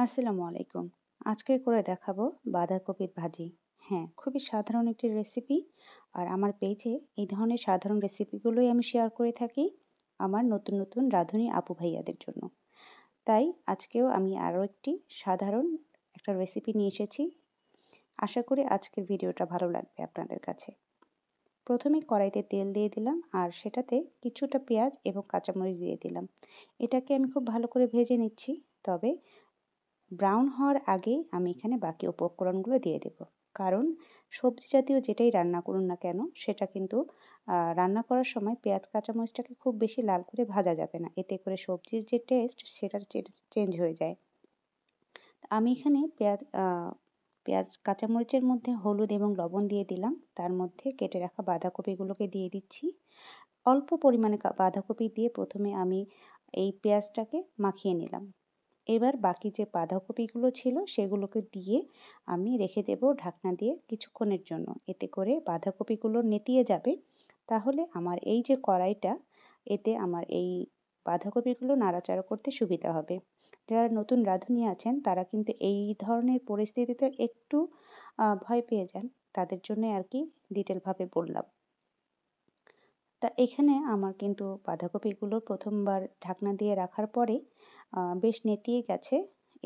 আসসালামু আলাইকুম। আজকে করে দেখাবো বাঁধাকপির ভাজি। হ্যাঁ, খুবই সাধারণ একটি রেসিপি। আর আমার পেজে এই ধরনের সাধারণ রেসিপিগুলোই আমি শেয়ার করে থাকি আমার নতুন নতুন রাঁধুনি আপু ভাইয়াদের জন্য। তাই আজকেও আমি আরও একটি সাধারণ একটা রেসিপি নিয়ে এসেছি। আশা করি আজকের ভিডিওটা ভালো লাগবে আপনাদের কাছে। প্রথমে কড়াইতে তেল দিয়ে দিলাম আর সেটাতে কিছুটা পেঁয়াজ এবং কাঁচামরিচ দিয়ে দিলাম। এটাকে আমি খুব ভালো করে ভেজে নিচ্ছি। তবে ব্রাউন হওয়ার আগেই আমি এখানে বাকি উপকরণগুলো দিয়ে দেব। কারণ সবজি জাতীয় যেটাই রান্না করুন না কেন সেটা কিন্তু রান্না করার সময় পেঁয়াজ কাঁচামরিচটাকে খুব বেশি লাল করে ভাজা যাবে না। এতে করে সবজির যে টেস্ট সেটা চেঞ্জ হয়ে যায়। আমি এখানে পেঁয়াজ কাঁচামরিচের মধ্যে হলুদ এবং লবণ দিয়ে দিলাম। তার মধ্যে কেটে রাখা বাঁধাকপিগুলোকে দিয়ে দিচ্ছি। অল্প পরিমাণে বাঁধাকপি দিয়ে প্রথমে আমি এই পেঁয়াজটাকে মাখিয়ে নিলাম। এবার বাকি যে বাঁধাকপিগুলো ছিল সেগুলোকে দিয়ে আমি রেখে দেব ঢাকনা দিয়ে কিছুক্ষণের জন্য। এতে করে বাঁধাকপিগুলো নেতিয়ে যাবে। তাহলে আমার এই যে কড়াইটা, এতে আমার এই বাঁধাকপিগুলো নাড়াচাড়া করতে সুবিধা হবে। যারা নতুন রাঁধুনি আছেন তারা কিন্তু এই ধরনের পরিস্থিতিতে একটু ভয় পেয়ে যান। তাদের জন্যে আর কি ডিটেলভাবে বললাম। তা এখানে আমার কিন্তু বাঁধাকপিগুলো ১ম বার ঢাকনা দিয়ে রাখার পরে বেশ নেতিয়ে গেছে।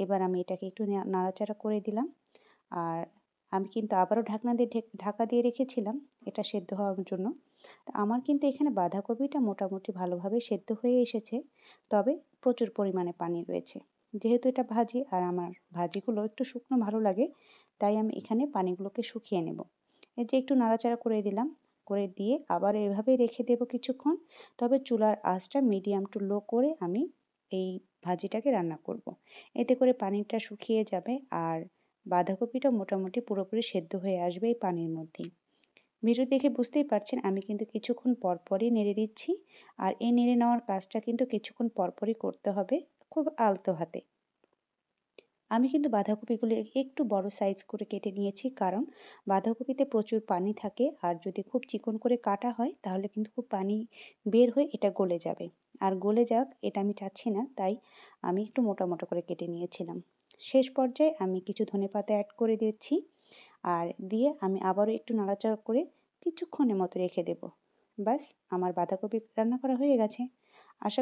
এবার আমি এটাকে একটু নাড়াচাড়া করে দিলাম। আর আমি কিন্তু আবারও ঢাকনা দিয়ে ঢাকা দিয়ে রেখেছিলাম এটা সেদ্ধ হওয়ার জন্য। তা আমার কিন্তু এখানে বাঁধাকপিটা মোটামুটি ভালোভাবে সেদ্ধ হয়ে এসেছে। তবে প্রচুর পরিমাণে পানি রয়েছে। যেহেতু এটা ভাজি আর আমার ভাজিগুলো একটু শুকনো ভালো লাগে, তাই আমি এখানে পানিগুলোকে শুকিয়ে নেব। এই যে একটু নাড়াচাড়া করে দিলাম। করে দিয়ে আবার এভাবেই রেখে দেব কিছুক্ষণ। তবে চুলার আঁচটা মিডিয়াম টু লো করে আমি এই ভাজিটাকে রান্না করব। এতে করে পানিটা শুকিয়ে যাবে আর বাঁধাকপিটা মোটামুটি পুরোপুরি সেদ্ধ হয়ে আসবে এই পানির মধ্যেই। ভিডিও দেখে বুঝতেই পারছেন আমি কিন্তু কিছুক্ষণ পরপরই নেড়ে দিচ্ছি। আর এই নেড়ে নেওয়ার কাজটা কিন্তু কিছুক্ষণ পরপরই করতে হবে, খুব আলতো হাতে। আমি কিন্তু বাঁধাকপিগুলো একটু বড় সাইজ করে কেটে নিয়েছি, কারণ বাঁধাকপিতে প্রচুর পানি থাকে আর যদি খুব চিকন করে কাটা হয় তাহলে কিন্তু খুব পানি বের হয়ে এটা গলে যাবে। আর গলে যাক এটা আমি চাচ্ছি না, তাই আমি একটু মোটা মোটা করে কেটে নিয়েছিলাম। শেষ পর্যায়ে আমি কিছু ধনেপাতা অ্যাড করে দিচ্ছি। আর দিয়ে আমি আবারও একটু নাড়াচাড়া করে কিছুক্ষণের মতো রেখে দেব। ব্যাস, আমার বাঁধাকপি রান্না করা হয়ে গেছে। আশা